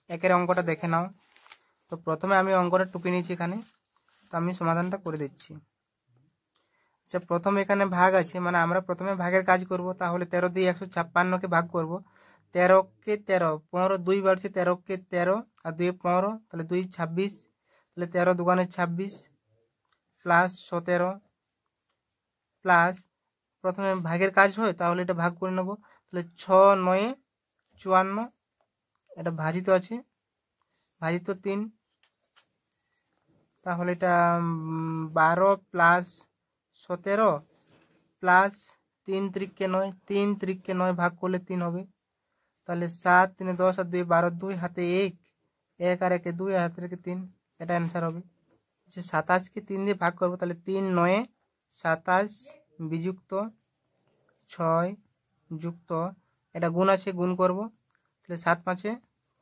একের অঙ্কটা দেখে নাও। তো প্রথমে আমি অঙ্কটা টুকে নিয়েছি এখানে, তো আমি সমাধানটা করে দিচ্ছি। আচ্ছা, প্রথমে এখানে ভাগ আছে, মানে আমরা প্রথমে ভাগের কাজ করব। তাহলে 13 দিয়ে 156কে ভাগ করব। 13কে 13, 15 2 বাড়ছে, 13কে 13 আর 2 15, তাহলে 2 26, তাহলে 13 দুগুণে 26 প্লাস 17 প্লাস, প্রথমে ভাগের কাজ হয় তাহলে এটা ভাগ করে নেব। তাহলে 6 9 54, এটা ভাজিত আছে, ভাজিত 3, তাহলে এটা 12 প্লাস 17 প্লাস 3 3 9, 3 3 9 ভাগ করলে 3 হবে। তাহলে 7 3 10 আর 2 12, 2 হাতে 1, 1 আর 1 2 আর হাতে 3, এটা অ্যান্সার হবে। যে 27কে 3 দিয়ে ভাগ করবো, তাহলে 3 9 27 বিযুক্ত 6 যুক্ত, এটা গুণ আছে, গুণ করব। তাহলে 7 5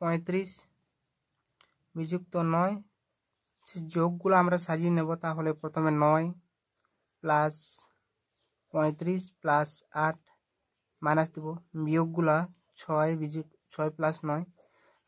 35 বিযুক্ত 9, সে যোগগুলো আমরা সাজিয়ে নেব। তাহলে প্রথমে 9 প্লাস 35 প্লাস 8 মাইনাস দেবো, বিয়োগগুলা 6 বিযুক্ত 6 প্লাস 9।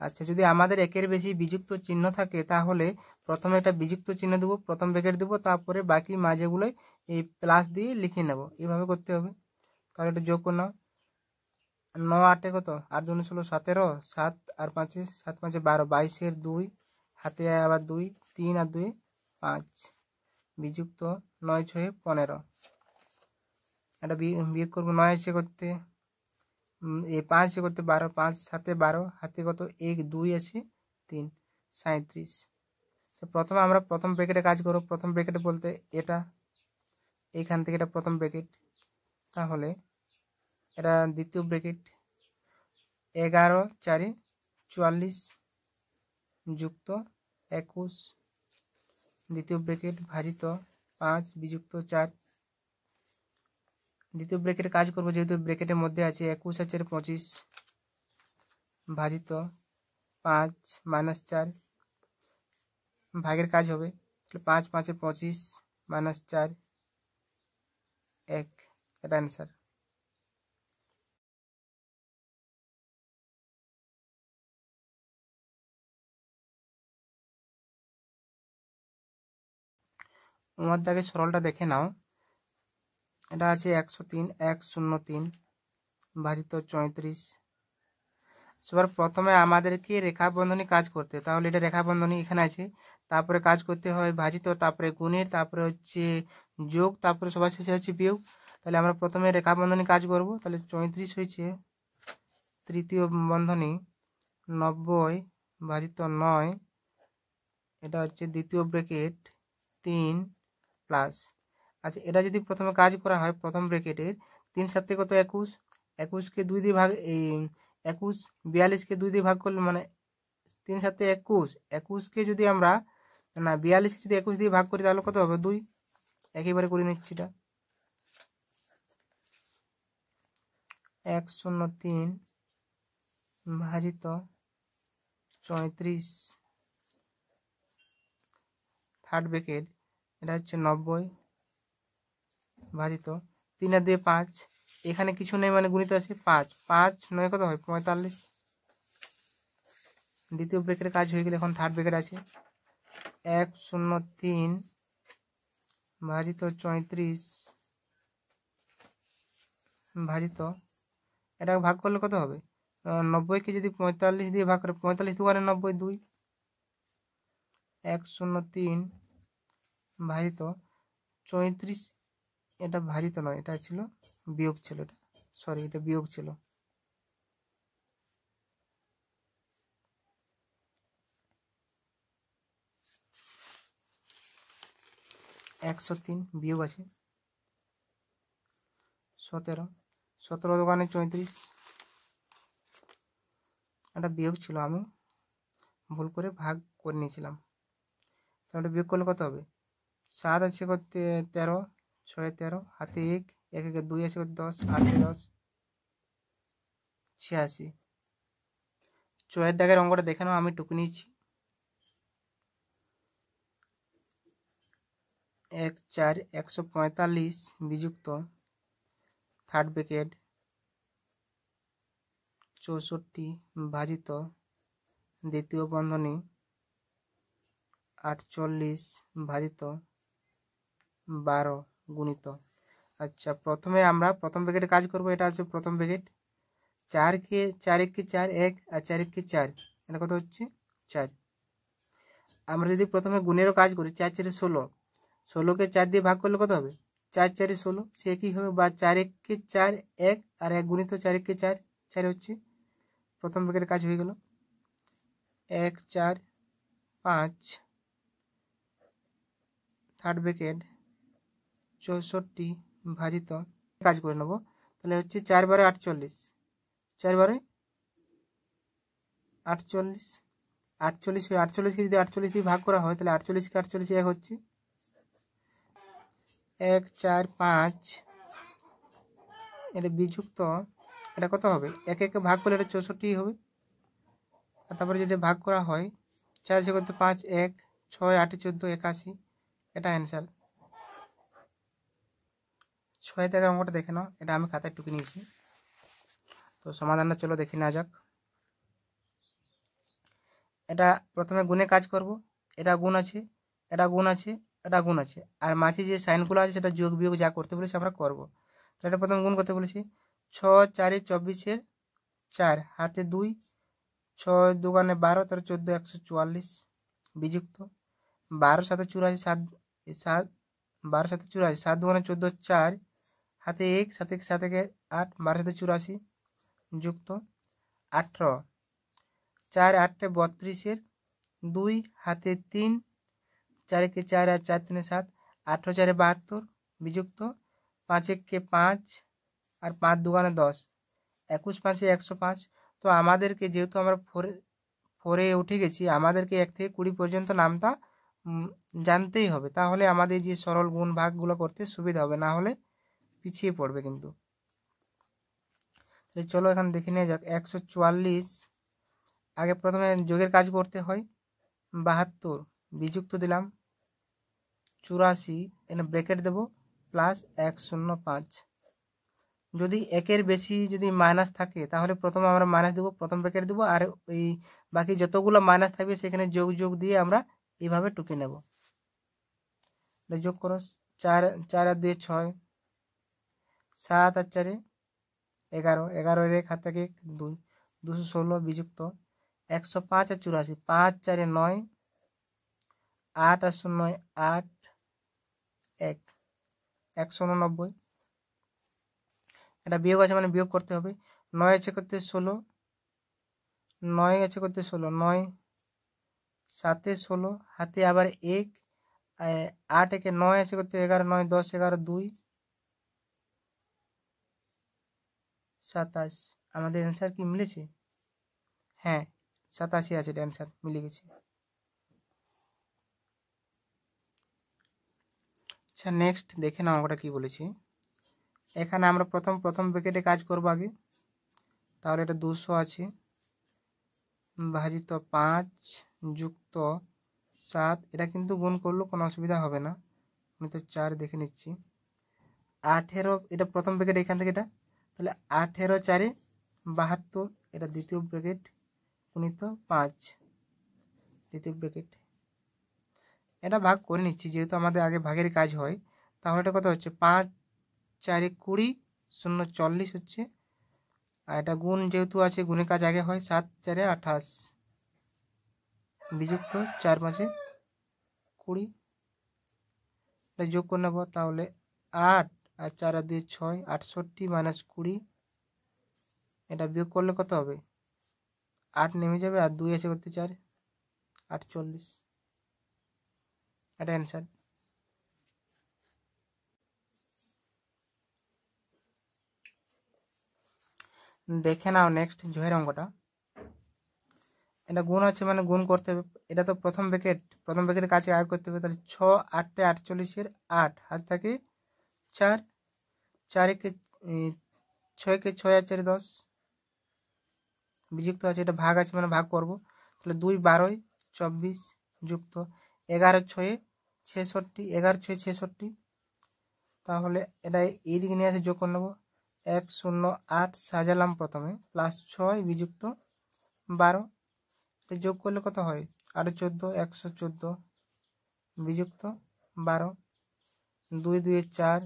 আচ্ছা, যদি আমাদের একের বেশি বিযুক্ত চিহ্ন থাকে তাহলে প্রথমে এটা বিযুক্ত চিহ্ন দেবো, প্রথম ব্র্যাকেট দেবো, তারপরে বাকি মাঝেগুলোই এই প্লাস দিয়ে লিখে নেব। এইভাবে করতে হবে। তাহলে এটা যোগ করে নাও। 9 8 কত, 8 2 16 17, 7 আর 5 7 5 12, 22 2 হাতে আবার 2, 3 আর 2 5 বিযুক্ত 9 6 15, এটা বিয়োগ করবো। 9 আছে করতে 5 করতে 12, 5 7 12 হাতে কত 1 2 আছে 3 37। প্রথমে আমরা প্রথম ব্র্যাকেটে কাজ করব। প্রথম ব্র্যাকেটে বলতে এটা, এইখান থেকে এটা প্রথম ব্র্যাকেট, তাহলে এটা দ্বিতীয় ব্র্যাকেট 11 4 44 যুক্ত 21, দ্বিতীয় ব্র্যাকেট ভাজিত 5 বিযুক্ত 4, দ্বিতীয় ব্র্যাকেটে কাজ করব যেহেতু ব্র্যাকেটের মধ্যে আছে 21 আর 4 25 ভাজিত 5 মাইনাস 4, ভাগের কাজ হবে। 5 5 25 মাইনাস 4 1, এটা অ্যান্সার। মধ্যে আগে সরলটা দেখে নাও। এটা আছে 103 103 ভাজিত 34। এবার প্রথমে আমাদেরকে রেখা বন্ধনী কাজ করতে, তাহলে এটা রেখা বন্ধনী এখানে আছে, তারপরে কাজ করতে হয় ভাজিত, তারপরে গুণের, তারপরে হচ্ছে যোগ, তারপরে সবার শেষে হচ্ছে বিয়োগ। তাহলে আমরা প্রথমে রেখা বন্ধনী কাজ করব। তাহলে 34 হয়েছে তৃতীয় বন্ধনী 90 ভাজিত 9, এটা হচ্ছে দ্বিতীয় ব্র্যাকেট 3 প্লাস। আচ্ছা, এটা যদি প্রথমে কাজ করা হয় প্রথম ব্র্যাকেটের 3 7 কত 21, 21কে 2 দিয়ে ভাগ, এই 21 42কে 2 দিয়ে ভাগ করলে মানে 3 7 21, 21কে যদি আমরা না 42কে যদি 21 দিয়ে ভাগ করি তাহলে কত হবে 2, একেবারে করে নিচ্ছি এটা 103 ভাজিত 34 থার্ড ব্র্যাকেট, এটা হচ্ছে 90 ভাজিত 3 আর 2 5, এখানে কিছু নেই মানে গুণিত আছে 5 5 9 কত হয় 45। দ্বিতীয় ব্র্যাকেটের কাজ হয়ে গেলে এখন থার্ড ব্র্যাকেট আছে 103 ভাজিত 34 ভাজিত, এটা ভাগ করলে কত হবে 90কে যদি 45 দিয়ে ভাগ করে 45 দুগুণে 90 2, 103 ভাজিত 34, এটা ভাজিত নয়, এটা ছিল বিয়োগ ছিল, এটা সরি এটা বিয়োগ ছিল। 103 বিয়োগ আছে 17, 17 দোকানে 34, এটা বিয়োগ ছিল, আমি ভুল করে ভাগ করে নিয়েছিলাম। তাহলে বিয়োগ করলে কত হবে 7 আছে করতে 13 6 13 হাতে 1 1 1 2 আছে করতে 10 8 10 86। চয়ের দাগের অঙ্কটা দেখে নাও, আমি টুকে নিয়েছি। 1 4 145 বিযুক্ত থার্ড ব্র্যাকেট 64 ভাজিত দ্বিতীয় বন্ধনী 48 ভাজিত 12 গুণিত। আচ্ছা, প্রথমে আমরা প্রথম ব্র্যাকেটে কাজ করব। এটা আছে প্রথম ব্র্যাকেট, 4 কে 4 1 4 1 আর 4 1 4, এটা কত হচ্ছে 4। আমরা যদি প্রথমে গুণেরও কাজ করি, 4 4 16, 16কে 4 দিয়ে ভাগ করলে কত হবে? 4 4 16, সে একই হবে। বা 4 1 কে 4 1 আর 1 গুণিত 4 1 কে 4 4 হচ্ছে। প্রথম ব্র্যাকেটের কাজ হয়ে গেল। 1 4 5, থার্ড ব্র্যাকেট 64 ভাজিত, কাজ করে নেব। তাহলে হচ্ছে 4 12 48, 4 12 48, 48 48কে যদি 48 দিয়ে ভাগ করা হয় তাহলে 48কে 48 1 হচ্ছে। 1 4 5, এটা বিযুক্ত, এটা কত হবে? 1 1কে ভাগ করলে এটা 64 হবে। আর তারপরে যদি ভাগ করা হয়, 4 6 করতে 5 1 6 8 14 81, এটা অ্যান্সার। 6 থেকে অঙ্কটা দেখে নাও, এটা আমি খাতায় টুকে নিয়েছি। তো সমাধানটা চলো দেখে নেওয়া যাক। এটা প্রথমে গুণে কাজ করব। এটা গুণ আছে, এটা গুণ আছে, এটা গুণ আছে, আর মাঝে যে সাইনগুলো আছে সেটা যোগ বিয়োগ যা করতে বলেছি আমরা করব। তো এটা প্রথমে গুণ করতে বলেছি। 6 4 24 4 হাতে 2, 6 2 12, তার 14 144 বিযুক্ত 12 7 84 7 7 12 7 84 7 2 14 4 হাতে 1 7 1 7 1 8 12 7 84 যুক্ত 18 4 8 32 2 হাতে 3 4 1 4 আর 4 3 7 18 4 72 বিযুক্ত 5 1 5 আর 5 2 10 21 5 105। তো আমাদেরকে যেহেতু আমরা ফোরে উঠে গেছি, আমাদেরকে 1 থেকে 20 পর্যন্ত নামটা জানতেই হবে, তাহলে আমাদের যে সরল গুণ ভাগগুলো করতে সুবিধা হবে, না হলে পিছিয়ে পড়বে কিন্তু। চলো এখানে দেখে নিয়ে যাক। 144, আগে প্রথমে যোগের কাজ করতে হয়। 72 বিযুক্ত দিলাম 84, এখানে ব্র্যাকেট দেব প্লাস 105। যদি একের বেশি যদি মাইনাস থাকে তাহলে প্রথমে আমরা মাইনাস দেবো, প্রথম ব্র্যাকেট দেবো, আর ওই বাকি যতগুলো মাইনাস থাকবে সেখানে যোগ যোগ দিয়ে আমরা এইভাবে টুকে নেব। যোগ করো, 4 4 আর 2 6, 7 আর 4 11, 11 এর 1 হাত থেকে 2 216 বিযুক্ত 105 আর 84, 5 4 9, 8 আর 0 8 1 189। এটা বিয়োগ আছে মানে বিয়োগ করতে হবে। 9 আছে করতে 16, 9 আছে করতে 16, 9 7 16 হাতে আবার 1, 8 1 9 আছে করতে 11, 9 10 11 2 27। আমাদের অ্যান্সার কি মিলেছে? হ্যাঁ, 87 আছে, এটা অ্যান্সার মিলে গেছে। আচ্ছা, নেক্সট দেখে নাও আমরা কি বলেছি। এখানে আমরা প্রথম ব্র্যাকেটে কাজ করব আগে। তাহলে এটা 200 আছে ভাজিত 5 যুক্ত 7, এটা কিন্তু গুণ করলেও কোনো অসুবিধা হবে না। আমি তো 4 দেখে নিচ্ছি। 18, এটা প্রথম ব্র্যাকেট এখান থেকে, এটা তাহলে 18 4 72, এটা দ্বিতীয় ব্র্যাকেট গুণিত 5 দ্বিতীয় ব্র্যাকেট। এটা ভাগ করে নিচ্ছি যেহেতু আমাদের আগে ভাগের কাজ হয়। তাহলে এটা কত হচ্ছে? 5 4 20 0 40 হচ্ছে। আর এটা গুণ যেহেতু আছে, গুণের কাজ আগে হয়। 7 4 28 বিযুক্ত 4 5 20, এটা যোগ করে নেব। তাহলে 8 আর 4 আর 2 6, 68 মাইনাস 20, এটা বিয়োগ করলে কত হবে? 8 নেমে যাবে, আর 2 আছে করতে 4, 48, এটা অ্যান্সার। দেখে নাও নেক্সট জয়ের অঙ্কটা। এটা গুণ আছে মানে গুণ করতে হবে। এটা তো প্রথম ব্র্যাকেটের কাছে আগে করতে হবে। তাহলে 6 8 48 8 হাত থাকে 4, 4 1 6 কে 6 আর 4 10 বিযুক্ত আছে, এটা ভাগ আছে মানে ভাগ করব। তাহলে 2 12 24 যুক্ত 11 6 66, 11 6 66। তাহলে এটা এইদিকে নিয়ে আসে যোগ করে নেব। 108 সাজালাম প্রথমে, প্লাস 6 বিযুক্ত 12, যোগ করলে কত হয়? 8 14 114 বিযুক্ত 12, 2 2 4,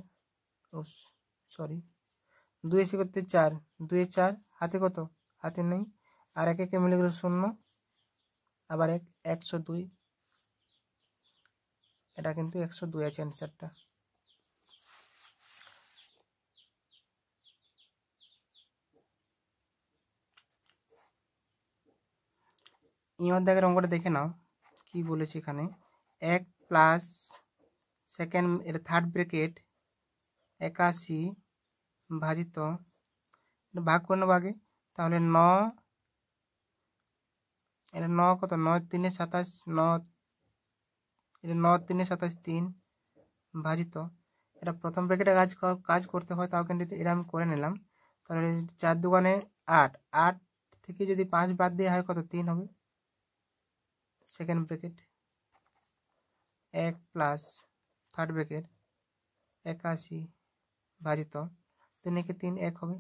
সরি 2 এসে করতে 4, 2 4 হাতে কত? হাতে নেই, আর এক একে মিলে গেল 0, আবার 1 102, এটা কিন্তু 102 আছে অ্যান্সারটা। ইঁর দাগের অঙ্কটা দেখে নাও কি বলেছে এখানে। 1 প্লাস সেকেন্ড এটা থার্ড ব্র্যাকেট 81 ভাজিত, ভাগ করে নেবো আগে, তাহলে 9, এটা 9 কত? 9 3 27, 9 এটা 9 3 27 3 ভাজিত, এটা প্রথম ব্র্যাকেটে কাজ করতে হয়, তাও কিন্তু এটা আমি করে নিলাম। তাহলে 4 দুগুণে 8, 8 থেকে যদি 5 বাদ দেওয়া হয় কত? 3 হবে। Second bracket 1 plus third bracket 81 ভাজিত 3 একে 3 1 হবে।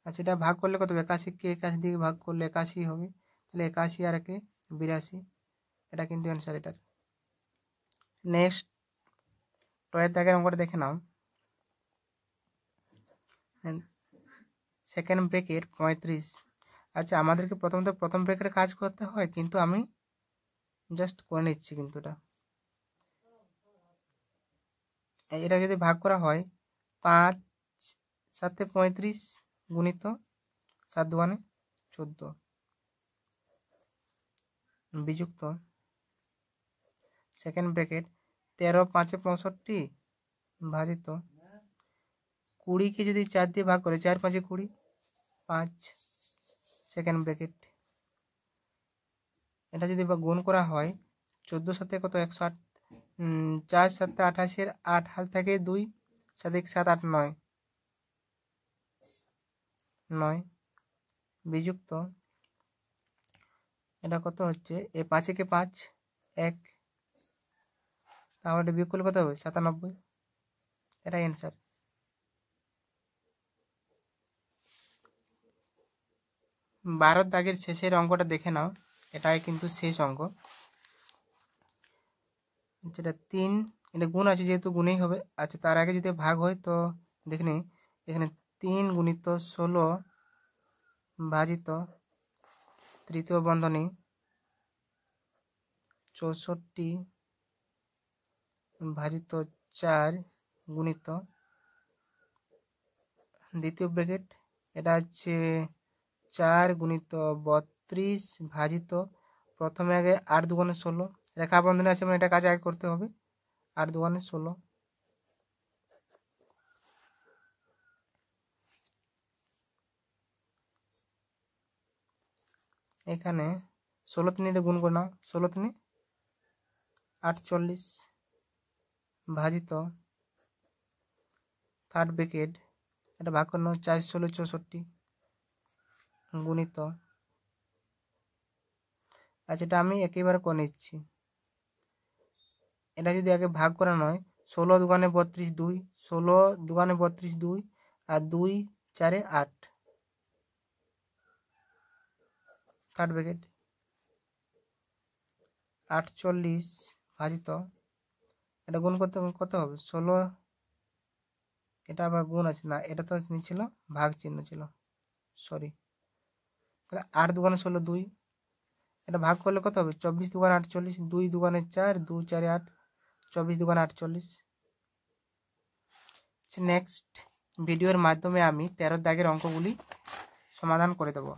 আচ্ছা, এটা ভাগ করলে কত? 81কে 81 দিয়ে ভাগ করলে 81 হবে, তাহলে 81 আর 1 82, এটা কিন্তু অ্যান্সার এটার। নেক্সট টয়ের দাগের অঙ্কটা দেখে নাও। Second bracket 35। আচ্ছা, আমাদেরকে প্রথমত প্রথম ব্র্যাকেটে কাজ করতে হয়, কিন্তু আমি জাস্ট করে নিচ্ছি। কিন্তু এটা যদি ভাগ করা হয় 5 7 35 গুণিত 7 দুগুণে 14 বিযুক্ত সেকেন্ড ব্র্যাকেট 13 5 65 ভাজিত 20কে যদি 4 দিয়ে ভাগ করে 4 5 20 5 সেকেন্ড ব্র্যাকেট, এটা যদি গুণ করা হয় 14 সাথে কত? 108, 4 7 28, 8 হাত থেকে 2 7 1 7 8 9 9 বিযুক্ত, এটা কত হচ্ছে? এ 5 একে 5 1, তাহলে বিয়োগ করলে কত হবে? 97, এটাই অ্যান্সার। 12 দাগের শেষের অঙ্কটা দেখে নাও, এটাই কিন্তু শেষ অঙ্ক। যেটা 3, এটা গুণ আছে যেহেতু গুণেই হবে। আচ্ছা, তার আগে যদি ভাগ হয় তো দেখে নিই। এখানে 3 গুণিত 16 ভাজিত তৃতীয় বন্ধনী 64 ভাজিত 4 গুণিত দ্বিতীয় ব্র্যাকেট, এটা হচ্ছে 4 গুণিত 32 ভাজিত, প্রথমে আগে 8 দুগুণে 16, রেখা বন্ধনী আছে মানে এটা কাজ আগে করতে হবে। 8 দুগুণে 16, এখানে 16 3 এটা গুণ করে নাও, 16 3 48 ভাজিত থার্ড ব্র্যাকেট, এটা ভাগ করে নাও 4 16 64 গুণিত। আচ্ছা, এটা আমি একেবারে করে নিচ্ছি। এটা যদি আগে ভাগ করা নয়, 16 দুগুণে 32 2, 16 দুগুণে 32 2, আর 2 4 8 থার্ড ব্র্যাকেট 48 ভাজিত, এটা গুণ করতে কত হবে? 16, এটা আবার গুণ আছে না, এটা তো ছিল ভাগ চিহ্ন ছিল, সরি। তাহলে 8 দুগুণে 16 2, এটা ভাগ করলে কত হবে? 24 দুগুণে 48, 2 দুগুণে 4, 2 4 8, 24 দুগুণে 48। নেক্সট ভিডিওর মাধ্যমে আমি 13 দাগের অঙ্কগুলি সমাধান করে দেবো।